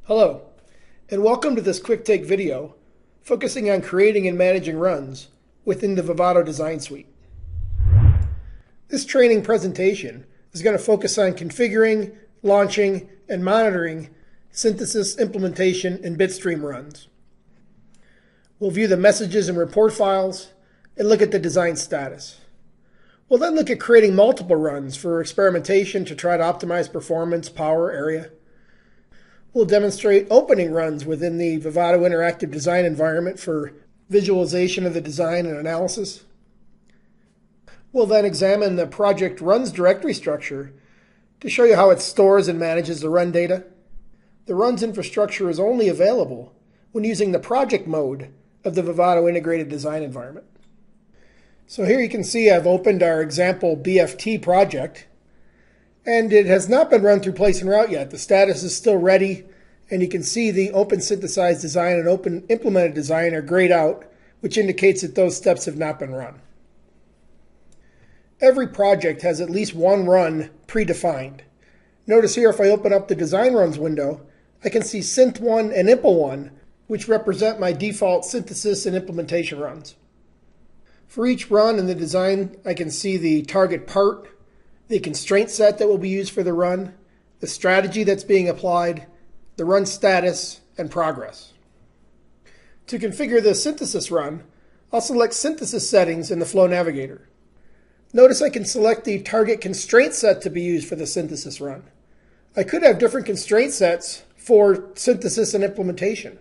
Hello, and welcome to this quick take video focusing on creating and managing runs within the Vivado Design Suite. This training presentation is going to focus on configuring, launching, and monitoring synthesis, implementation, and Bitstream runs. We'll view the messages and report files and look at the design status. We'll then look at creating multiple runs for experimentation to try to optimize performance, power, area. We'll demonstrate opening runs within the Vivado Interactive Design environment for visualization of the design and analysis. We'll then examine the project runs directory structure to show you how it stores and manages the run data. The runs infrastructure is only available when using the project mode of the Vivado Integrated Design environment. So here you can see I've opened our example BFT project, and it has not been run through place and route yet. The status is still ready, and you can see the open synthesized design and open implemented design are grayed out, which indicates that those steps have not been run. Every project has at least one run predefined. Notice here if I open up the design runs window, I can see Synth1 and Impl1, which represent my default synthesis and implementation runs. For each run in the design, I can see the target part, the constraint set that will be used for the run, the strategy that's being applied, the run status, and progress. To configure the synthesis run, I'll select synthesis settings in the Flow Navigator. Notice I can select the target constraint set to be used for the synthesis run. I could have different constraint sets for synthesis and implementation.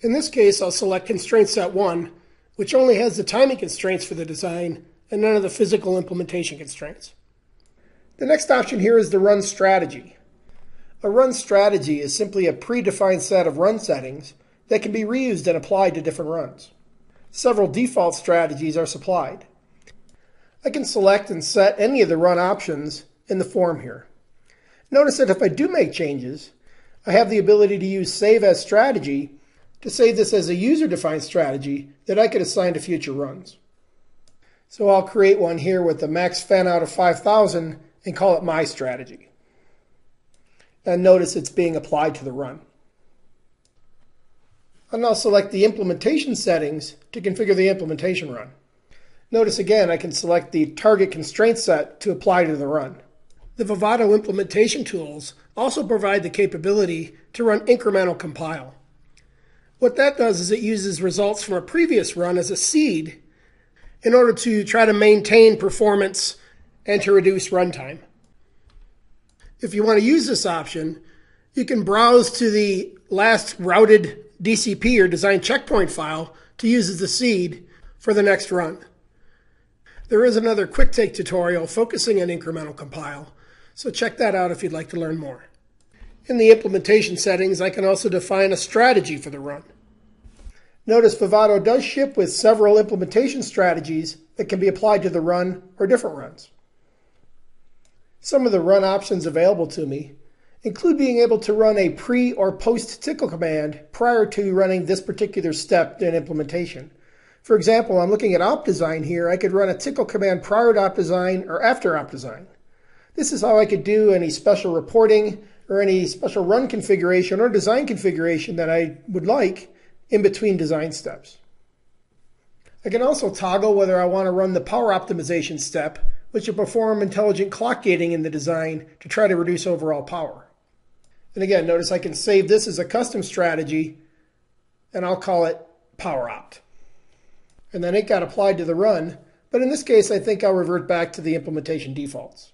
In this case, I'll select constraint set 1, which only has the timing constraints for the design and none of the physical implementation constraints. The next option here is the run strategy. A run strategy is simply a predefined set of run settings that can be reused and applied to different runs. Several default strategies are supplied. I can select and set any of the run options in the form here. Notice that if I do make changes, I have the ability to use Save as Strategy to save this as a user-defined strategy that I could assign to future runs. So I'll create one here with the max fan out of 5,000 and call it My Strategy. And notice it's being applied to the run. I'll now select the implementation settings to configure the implementation run. Notice again I can select the target constraint set to apply to the run. The Vivado implementation tools also provide the capability to run Incremental Compile. What that does is it uses results from a previous run as a seed in order to try to maintain performance and to reduce runtime. If you want to use this option, you can browse to the last routed DCP or design checkpoint file to use as the seed for the next run. There is another quick take tutorial focusing on Incremental Compile, so check that out if you'd like to learn more. In the implementation settings, I can also define a strategy for the run. Notice Vivado does ship with several implementation strategies that can be applied to the run or different runs. Some of the run options available to me include being able to run a pre or post tickle command prior to running this particular step in implementation. For example, I'm looking at op design here. I could run a tickle command prior to op design or after op design. This is how I could do any special reporting or any special run configuration or design configuration that I would like in between design steps. I can also toggle whether I want to run the power optimization step, which will perform intelligent clock gating in the design to try to reduce overall power. And again, notice I can save this as a custom strategy, and I'll call it Power Opt. And then it got applied to the run, but in this case, I think I'll revert back to the implementation defaults.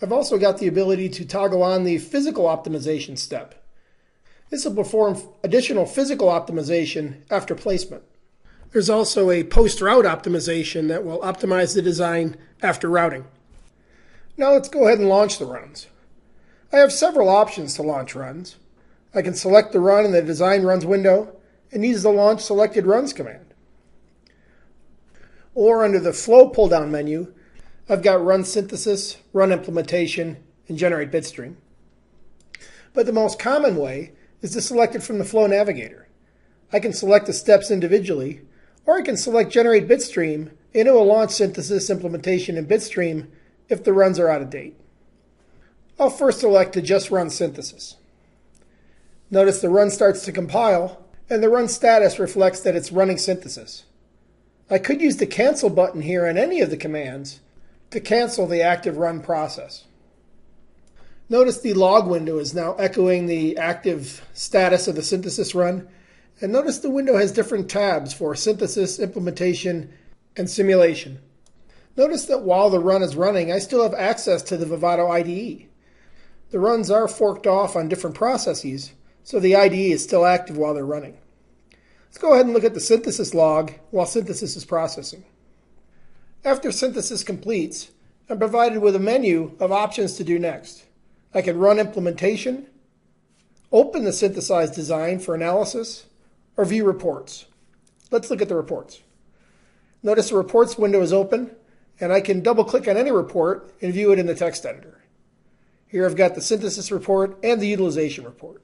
I've also got the ability to toggle on the physical optimization step. This will perform additional physical optimization after placement. There's also a post-route optimization that will optimize the design after routing. Now let's go ahead and launch the runs. I have several options to launch runs. I can select the run in the Design Runs window and use the Launch Selected Runs command. Or under the Flow pull-down menu, I've got Run Synthesis, Run Implementation, and Generate Bitstream. But the most common way is to select it from the Flow Navigator. I can select the steps individually, or I can select Generate Bitstream, and it will launch Synthesis, Implementation, and Bitstream if the runs are out of date. I'll first select to just run Synthesis. Notice the run starts to compile, and the run status reflects that it's running synthesis. I could use the cancel button here on any of the commands to cancel the active run process. Notice the log window is now echoing the active status of the synthesis run, and notice the window has different tabs for synthesis, implementation, and simulation. Notice that while the run is running, I still have access to the Vivado IDE. The runs are forked off on different processes, so the IDE is still active while they're running. Let's go ahead and look at the synthesis log while synthesis is processing. After synthesis completes, I'm provided with a menu of options to do next. I can run implementation, open the synthesized design for analysis, or view reports. Let's look at the reports. Notice the reports window is open, and I can double-click on any report and view it in the text editor. Here I've got the synthesis report and the utilization report.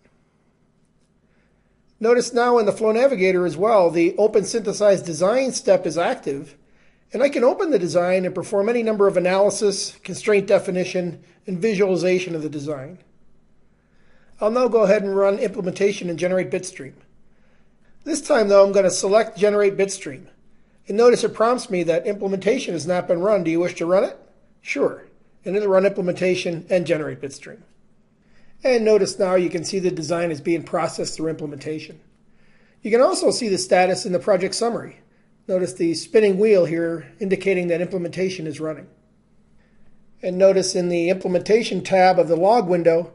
Notice now in the Flow Navigator as well, the Open Synthesized Design step is active, and I can open the design and perform any number of analysis, constraint definition, and visualization of the design. I'll now go ahead and run implementation and generate Bitstream. This time though, I'm going to select Generate Bitstream. And notice it prompts me that implementation has not been run. Do you wish to run it? Sure. And it'll run implementation and generate Bitstream. And notice now you can see the design is being processed through implementation. You can also see the status in the project summary. Notice the spinning wheel here indicating that implementation is running. And notice in the implementation tab of the log window,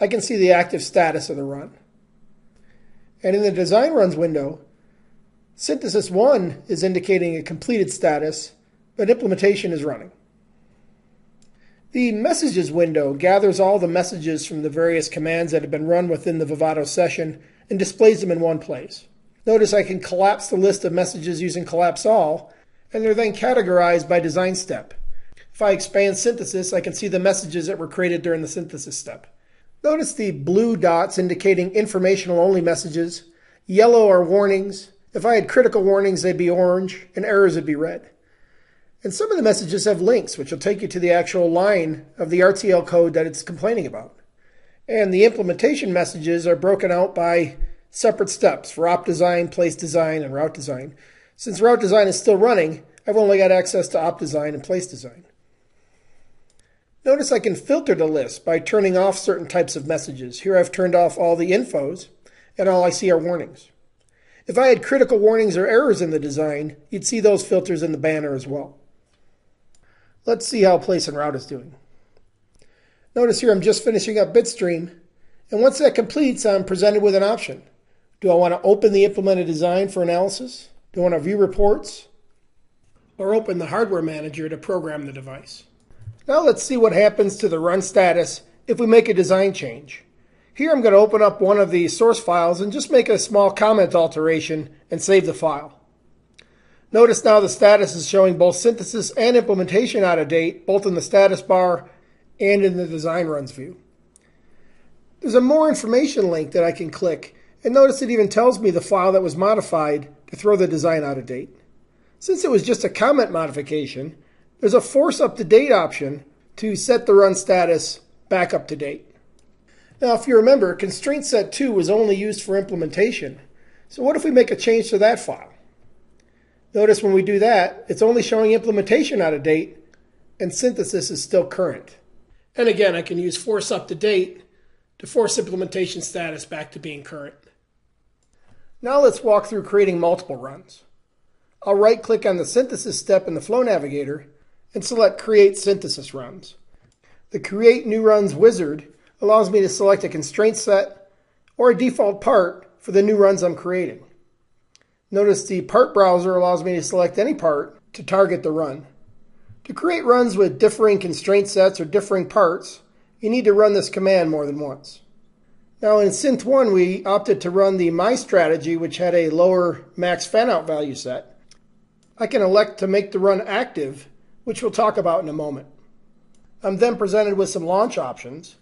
I can see the active status of the run. And in the design runs window, synthesis 1 is indicating a completed status, but implementation is running. The messages window gathers all the messages from the various commands that have been run within the Vivado session and displays them in one place. Notice I can collapse the list of messages using collapse all, and they're then categorized by design step. If I expand synthesis, I can see the messages that were created during the synthesis step. Notice the blue dots indicating informational only messages. Yellow are warnings. If I had critical warnings, they'd be orange, and errors would be red. And some of the messages have links, which will take you to the actual line of the RTL code that it's complaining about. And the implementation messages are broken out by separate steps for op design, place design, and route design. Since route design is still running, I've only got access to op design and place design. Notice I can filter the list by turning off certain types of messages. Here I've turned off all the infos, and all I see are warnings. If I had critical warnings or errors in the design, you'd see those filters in the banner as well. Let's see how place and route is doing. Notice here I'm just finishing up Bitstream, and once that completes, I'm presented with an option. Do I want to open the implemented design for analysis? Do I want to view reports? Or open the hardware manager to program the device? Now let's see what happens to the run status if we make a design change. Here I'm going to open up one of the source files and just make a small comment alteration and save the file. Notice now the status is showing both synthesis and implementation out of date, both in the status bar and in the design runs view. There's a more information link that I can click, and notice it even tells me the file that was modified to throw the design out of date. Since it was just a comment modification, there's a force up to date option to set the run status back up to date. Now if you remember, constraint set 2 was only used for implementation. So what if we make a change to that file? Notice when we do that, it's only showing implementation out of date and synthesis is still current. And again, I can use force up to date to force implementation status back to being current. Now let's walk through creating multiple runs. I'll right-click on the synthesis step in the Flow Navigator and select Create Synthesis Runs. The Create New Runs wizard allows me to select a constraint set or a default part for the new runs I'm creating. Notice the part browser allows me to select any part to target the run. To create runs with differing constraint sets or differing parts, you need to run this command more than once. Now in Synth 1, we opted to run the My strategy, which had a lower max fanout value set. I can elect to make the run active, which we'll talk about in a moment. I'm then presented with some launch options.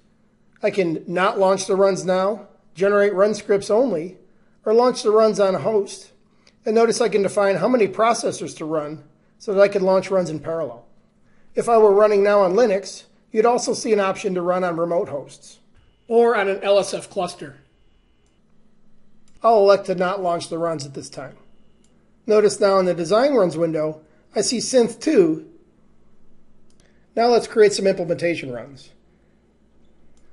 I can not launch the runs now, generate run scripts only, or launch the runs on a host. And notice I can define how many processors to run so that I can launch runs in parallel. If I were running now on Linux, you'd also see an option to run on remote hosts or on an LSF cluster. I'll elect to not launch the runs at this time. Notice now in the Design Runs window, I see Synth 2. Now let's create some implementation runs.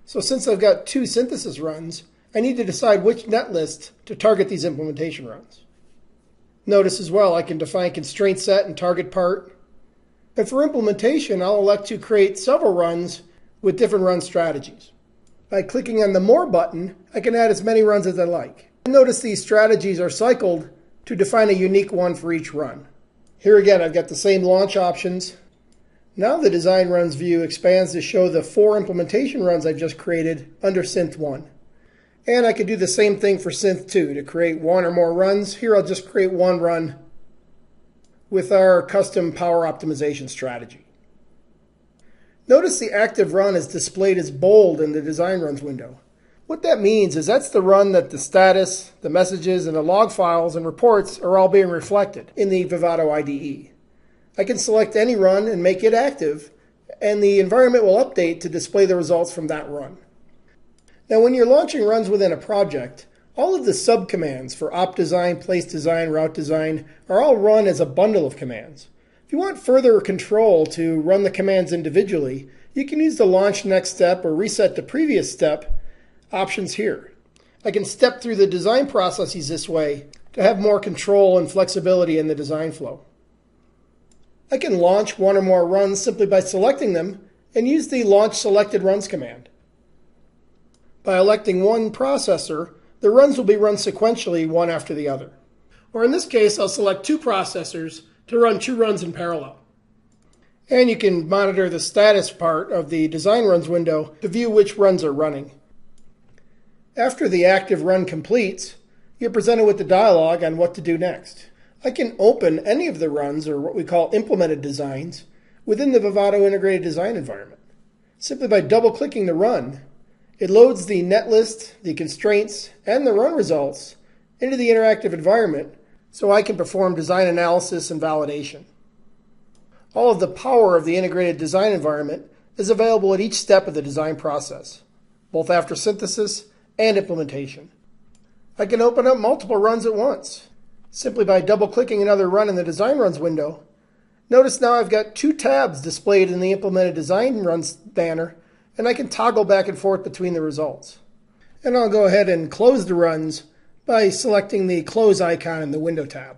So since I've got 2 synthesis runs, I need to decide which netlist to target these implementation runs. Notice as well I can define constraint set and target part. And for implementation, I'll elect to create several runs with different run strategies. By clicking on the More button, I can add as many runs as I like. Notice these strategies are cycled to define a unique one for each run. Here again, I've got the same launch options. Now the Design Runs view expands to show the 4 implementation runs I've just created under Synth 1. And I could do the same thing for Synth 2 to create 1 or more runs. Here I'll just create 1 run with our custom power optimization strategy. Notice the active run is displayed as bold in the Design Runs window. What that means is that's the run that the status, the messages, and the log files and reports are all being reflected in the Vivado IDE. I can select any run and make it active, and the environment will update to display the results from that run. Now when you're launching runs within a project, all of the subcommands for op design, place design, route design are all run as a bundle of commands. If you want further control to run the commands individually, you can use the launch next step or reset to previous step options here. I can step through the design processes this way to have more control and flexibility in the design flow. I can launch 1 or more runs simply by selecting them and use the Launch Selected Runs command. By electing one processor, the runs will be run sequentially one after the other. Or in this case, I'll select 2 processors to run 2 runs in parallel. And you can monitor the status part of the Design Runs window to view which runs are running. After the active run completes, you're presented with the dialog on what to do next. I can open any of the runs, or what we call implemented designs, within the Vivado Integrated Design environment. Simply by double-clicking the run, it loads the netlist, the constraints, and the run results into the interactive environment so I can perform design analysis and validation. All of the power of the integrated design environment is available at each step of the design process, both after synthesis and implementation. I can open up multiple runs at once, simply by double-clicking another run in the Design Runs window. Notice now I've got 2 tabs displayed in the Implemented Design Runs banner, and I can toggle back and forth between the results. And I'll go ahead and close the runs by selecting the Close icon in the Window tab.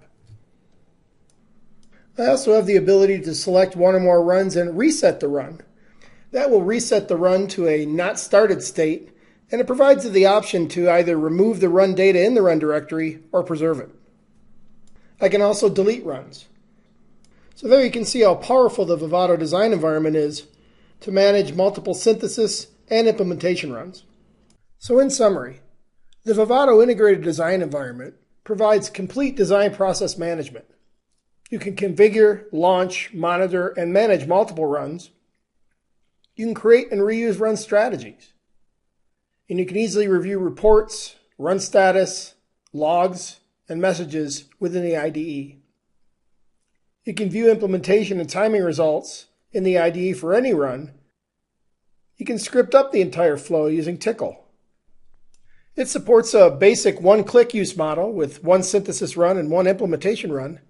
I also have the ability to select 1 or more runs and reset the run. That will reset the run to a not started state, and it provides the option to either remove the run data in the run directory or preserve it. I can also delete runs. So there you can see how powerful the Vivado design environment is to manage multiple synthesis and implementation runs. So in summary, the Vivado integrated design environment provides complete design process management. You can configure, launch, monitor, and manage multiple runs. You can create and reuse run strategies. And you can easily review reports, run status, logs, and messages within the IDE. You can view implementation and timing results in the IDE for any run. You can script up the entire flow using Tickle. It supports a basic one-click use model with 1 synthesis run and 1 implementation run,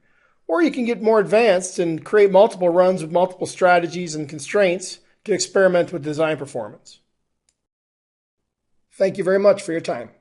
or you can get more advanced and create multiple runs with multiple strategies and constraints to experiment with design performance. Thank you very much for your time.